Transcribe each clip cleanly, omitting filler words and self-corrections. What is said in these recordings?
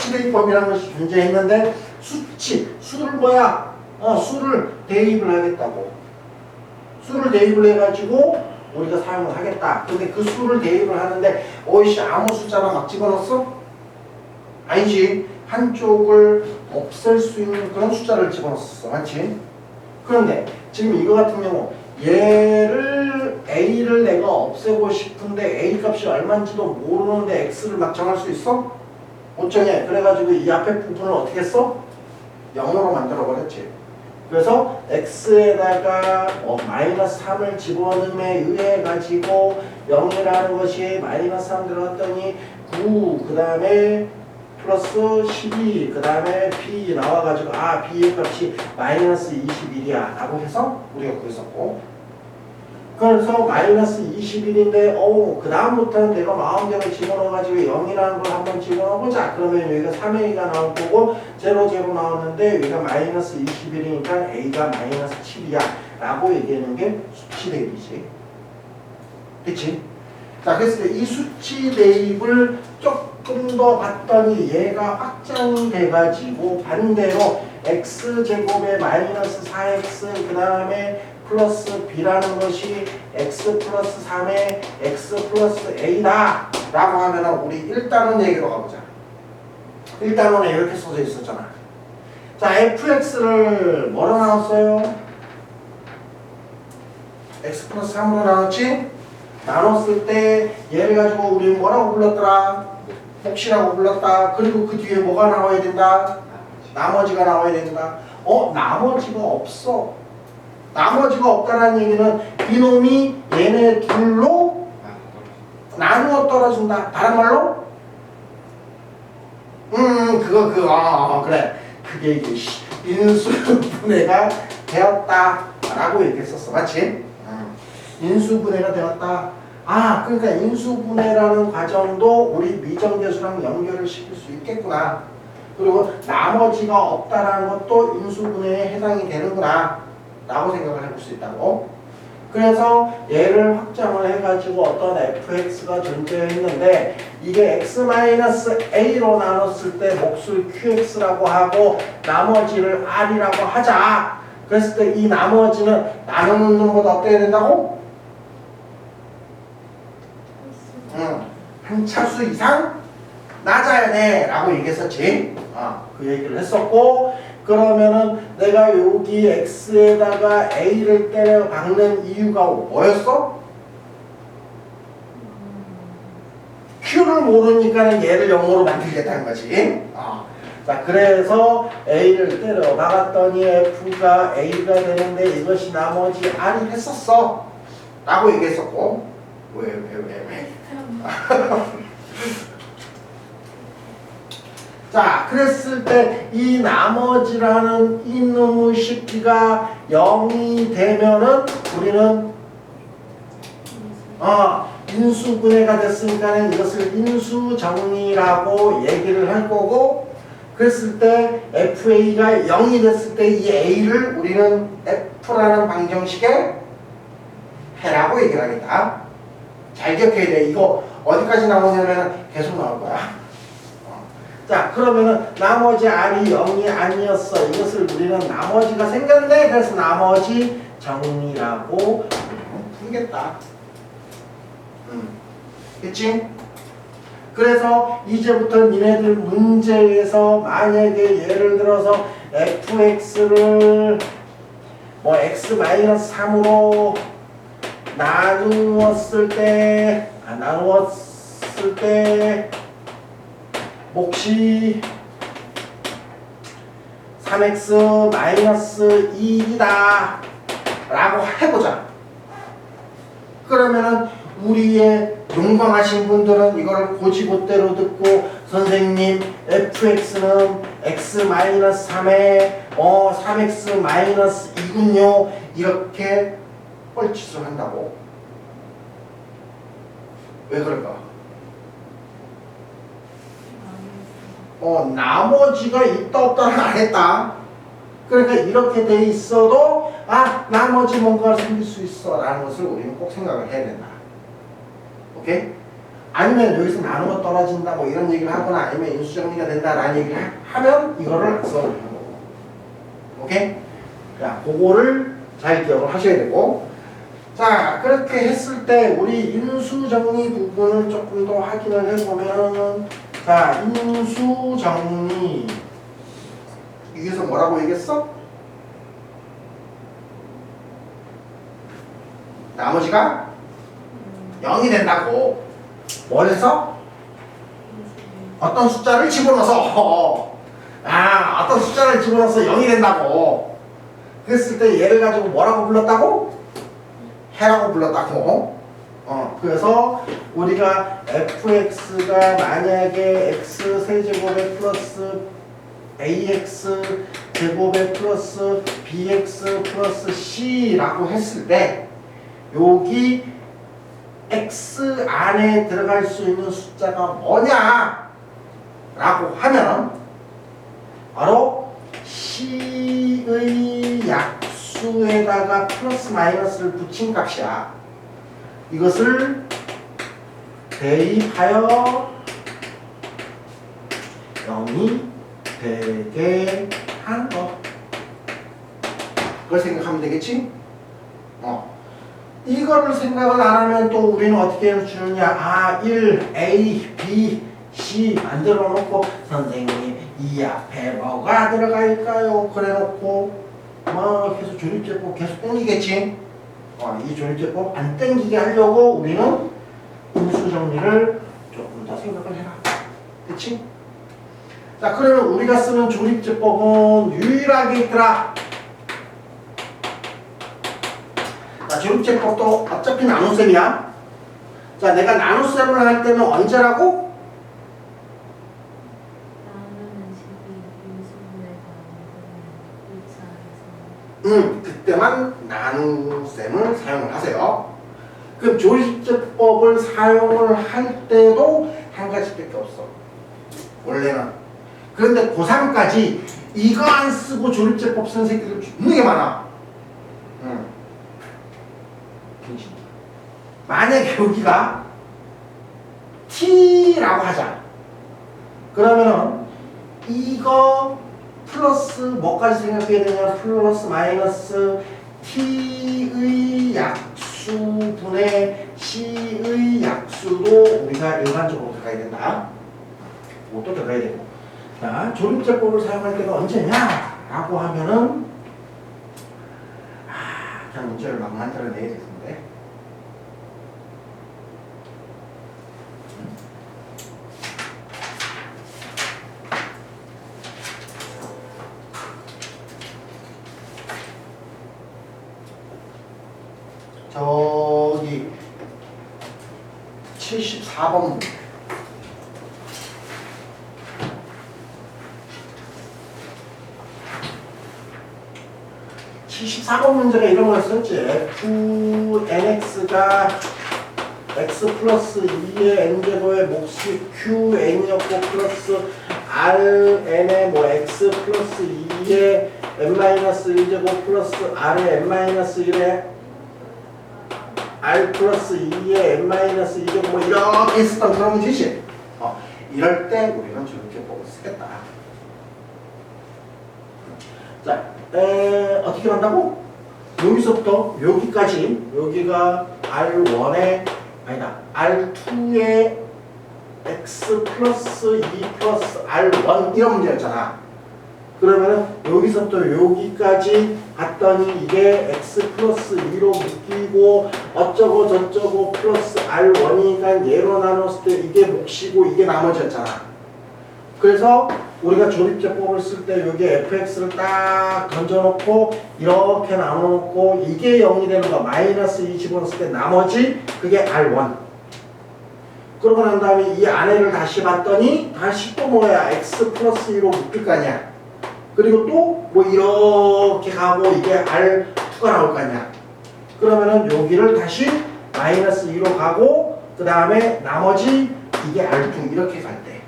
수치 대입법이라는 것이 존재했는데 수를 뭐야? 수를 대입을 하겠다고. 수를 대입을 해가지고 우리가 사용을 하겠다. 근데 그 수를 대입을 하는데 어이씨 아무 숫자나 막 집어넣었어? 아니지. 한쪽을 없앨 수 있는 그런 숫자를 집어넣었어. 맞지? 그런데 지금 이거 같은 경우 A를 내가 없애고 싶은데 A 값이 얼마인지도 모르는데 X를 막 정할 수 있어? 못 정해. 그래가지고 이 앞에 부분을 어떻게 했어? 0으로 만들어 버렸지. 그래서 X에다가 마이너스 3을 집어넣음에 의해 가지고 0이라는 것이 마이너스 3 들어갔더니 9, 그 다음에 플러스 12, 그 다음에 B 나와가지고 B의 값이 마이너스 21이야 라고 해서 우리가 구했었고, 그래서 마이너스 21인데 그 다음부터는 내가 마음대로 집어넣어가지고 0이라는 걸 한번 집어넣어보자. 그러면 여기가 3A가 나올 거고 0, 0 나왔는데 여기가 마이너스 21이니까 A가 마이너스 7이야 라고 얘기하는 게 수치 대입이지. 그치? 자, 그래서 이 수치 대입을 조금 더 봤더니 얘가 확장이 돼가지고 반대로 x제곱에 마이너스 4x 그 다음에 플러스 b라는 것이 x 플러스 3에 x 플러스 a다 라고 하면 우리 1단원 얘기로 가보자. 1단원에 이렇게 써져 있었잖아. 자, fx를 뭐로 나눴어요? x 플러스 3으로 나눴지? 나눴을 때 얘를 가지고 우리 뭐라고 불렀더라? 몫이라고 불렀다. 그리고 그 뒤에 뭐가 나와야 된다? 나머지가 나와야 된다. 나머지가 없어. 나머지가 없다는 얘기는 이놈이 얘네 둘로 나누어 떨어진다. 다른 말로? 그래. 그게 이제 인수분해가 되었다 라고 얘기했었어. 맞지? 인수분해가 되었다. 그러니까 인수분해라는 과정도 우리 미정계수랑 연결을 시킬 수 있겠구나. 그리고 나머지가 없다라는 것도 인수분해에 해당이 되는구나 라고 생각을 해볼 수 있다고. 그래서 얘를 확장을 해가지고 어떤 fx가 존재했는데 이게 x-a로 나눴을 때 몫을 qx라고 하고 나머지를 r이라고 하자. 그랬을 때 이 나머지는 나누는 놈보다 어떻게 된다고? 한 차수 이상 낮아야 돼 라고 얘기했었지. 그 얘기를 했었고, 그러면은 내가 여기 x에다가 a를 때려 박는 이유가 뭐였어? q를 모르니까 얘를 0으로 만들겠다는 거지. 자, 그래서 a를 때려 박았더니 f가 a가 되는데 이것이 나머지 r이 했었어 라고 얘기했었고. 왜? 자, 그랬을 때 이 나머지라는 이놈의 식기가 0이 되면은 우리는 인수분해가 됐으니까 이것을 인수정리라고 얘기를 할 거고, 그랬을 때 FA가 0이 됐을 때 이 A를 우리는 F라는 방정식에 해라고 얘기를 하겠다. 잘 기억해야 돼. 이거 어디까지 나오냐면 계속 나올 거야. 자, 그러면은 나머지 R이 0이 아니었어. 이것을 우리는 나머지가 생겼네. 그래서 나머지 정리라고 풀겠다. 그치? 그래서 이제부터 니네들 문제에서 만약에 예를 들어서 fx를 x-3으로 나누었을 때 몫이 3x-2이다 라고 해보자. 그러면은 우리의 용감하신 분들은 이걸 고지고대로 듣고 선생님 fx는 x-3에 3x-2군요 이렇게 뻘짓을 한다고. 왜 그럴까? 나머지가 있다 없다는 안 했다. 그러니까 이렇게 돼 있어도 나머지 뭔가가 생길 수 있어 라는 것을 우리는 꼭 생각을 해야 된다. 오케이? 아니면 여기서 나누어 떨어진다 뭐 이런 얘기를 하거나 아니면 인수정리가 된다라는 얘기를 하면 이거를 써버리는 거고. 오케이? 자, 그거를 잘 기억을 하셔야 되고. 자, 그렇게 했을 때 우리 인수정리 부분을 조금 더 확인을 해보면, 자, 인수정리 여기서 뭐라고 얘기했어? 나머지가 0이 된다고. 뭘 해서? 어떤 숫자를 집어넣어서 어떤 숫자를 집어넣어서 0이 된다고. 그랬을 때 얘를 가지고 뭐라고 불렀다고? 해라고 불렀다고. 그래서 우리가 fx가 만약에 x 세제곱에 플러스 ax 제곱에 플러스 bx 플러스 c라고 했을 때 여기 x 안에 들어갈 수 있는 숫자가 뭐냐 라고 하면 바로 c의 약수에다가 플러스 마이너스를 붙인 값이야. 이것을 대입하여 0이 되게 한 거. 그걸 생각하면 되겠지? 이거를 생각을 안 하면 또 우리는 어떻게 주느냐. 1, A, B, C 만들어 놓고 선생님 이 앞에 뭐가 들어갈까요? 그래 놓고 막 계속 조립제법 계속 땡기겠지. 이 조립제법 안 땡기게 하려고 우리는 인수정리를 조금 더 생각을 해라. 그치? 자, 그러면 우리가 쓰는 조립제법은 유일하게 있더라. 자, 조립제법도 어차피 나눗셈이야. 자, 내가 나눗셈을 할 때는 언제라고? 그때만 나눗셈을 사용을 하세요. 그럼 조립제법을 사용을 할 때도 한 가지밖에 없어. 원래는. 그런데 고3까지 이거 안 쓰고 조립제법 쓰는 새끼들 존나 게 많아. 만약에 여기가 t라고 하자. 그러면은 이거 플러스 뭐까지 생각해야 되냐? 플러스 마이너스 t의 약수분의 c의 약수도 우리가 일반적으로 들어가야 된다. 이것도 들어가야 되고. 자, 조립제법을 사용할 때가 언제냐? 라고 하면은 그냥 문제를 막 만들어내야 되는데 저기 74번 74번 문제가 이런 거였었지. fnx가 x 플러스 2의 n제곱의 몫이 qn이었고 플러스 rn의 뭐 x 플러스 2의 n-1제곱 플러스 r의 n-1의 r 플러스 2의 n-2제곱 뭐 이렇게 했었던 그런 문제지. 이럴 때 우리는 조립제법을 쓰겠다. 자, 어떻게 한다고? 여기서부터 여기까지, 여기가 R1에 아니다 R2에 X 플러스 2 플러스 R1 이런 문제였잖아. 그러면 여기서부터 여기까지 갔더니 이게 X 플러스 2로 묶이고 어쩌고 저쩌고 플러스 R1이니까 얘로 나눴을 때 이게 몫이고 이게 나머지였잖아. 그래서 우리가 조립제법을 쓸 때 여기 fx를 딱 던져놓고 이렇게 나눠놓고 이게 0이 되는 거 마이너스 2 집어넣었을 때 나머지 그게 R1. 그러고 난 다음에 이 안에를 다시 봤더니 다시 또 뭐야 x 플러스 2로 묶일 거 아니야. 그리고 또 뭐 이렇게 가고 이게 R2가 나올 거 아니야. 그러면은 여기를 다시 마이너스 2로 가고 그 다음에 나머지 이게 R2 이렇게 갈 때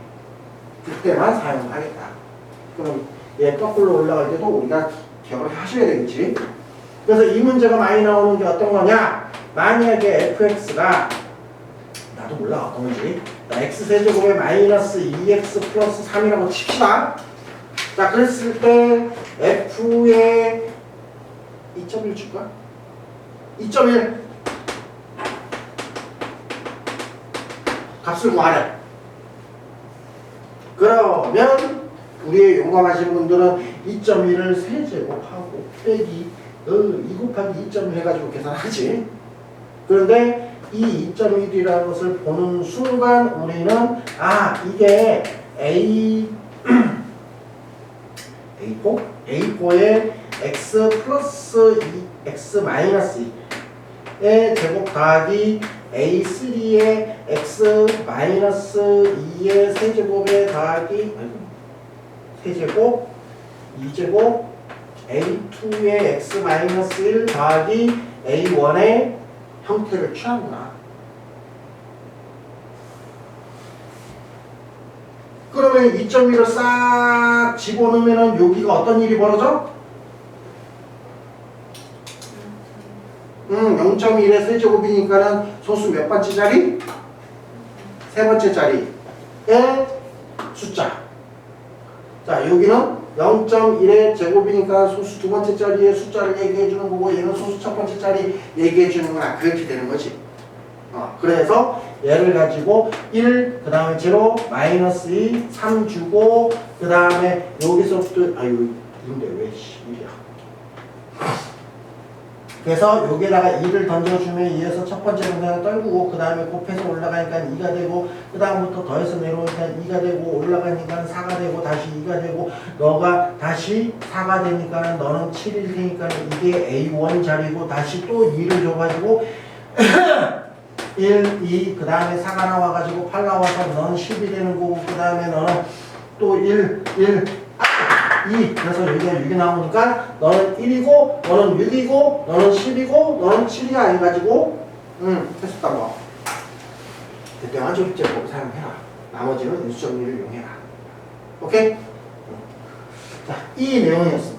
그때만 사용하겠다. 그럼 얘 거꾸로 올라갈 때도 우리가 기억을 하셔야 되겠지. 그래서 이 문제가 많이 나오는 게 어떤 거냐? 만약에 fx가 나도 몰라 어떤 건지. x세제곱에 마이너스 2x 플러스 3이라고 칩시다. 자 그랬을 때 f에 2.1 줄까? 2.1 값을 구하래. 그러면 우리의 용감하신 분들은 2.1을 세제곱하고 빼기 2 곱하기 2.1 해가지고 계산하지. 그런데 이 2.1이라는 것을 보는 순간 우리는 이게 A4에 x 플러스 2x 마이너스 2의 제곱 더하기 A3에 x 마이너스 2의 세제곱에 더하기 세제곱 2제곱 A2의 x 마이너스 1 더하기 A1의 형태를 취하구나. 그러면 2.1을 싹 집어넣으면 여기가 어떤 일이 벌어져? 0.1의 세제곱이니까는 소수 몇 번째 자리? 세 번째 자리의 숫자. 자 여기는 0.1의 제곱이니까 소수 두 번째 자리의 숫자를 얘기해 주는 거고 얘는 소수 첫 번째 자리 얘기해 주는 거나 그렇게 되는 거지. 그래서 얘를 가지고 1, 그 다음에 제로, 마이너스 2, 3 주고 그 다음에 여기서부터 근데 왜 1이야? 그래서 여기다가 2를 던져주면 2에서 첫 번째 동작을 떨구고 그 다음에 곱해서 올라가니까 2가 되고 그 다음부터 더해서 내려오니까 2가 되고 올라가니까 4가 되고 다시 2가 되고 너가 다시 4가 되니까 너는 7이 되니까 이게 A1 자리고 다시 또 2를 줘가지고 1, 2, 그 다음에 4가 나와가지고 8 나와서 너는 10이 되는 거고 그 다음에 너는 또 1, 2 그래서 여기가 6이 나오니까 너는 1이고 너는 6이고 너는 10이고 너는 7이야 해가지고 했었던 거. 그때만 조립제법 사용해라. 나머지는 인수정리를 이용해라. 오케이? 자, 이 내용이었습니다.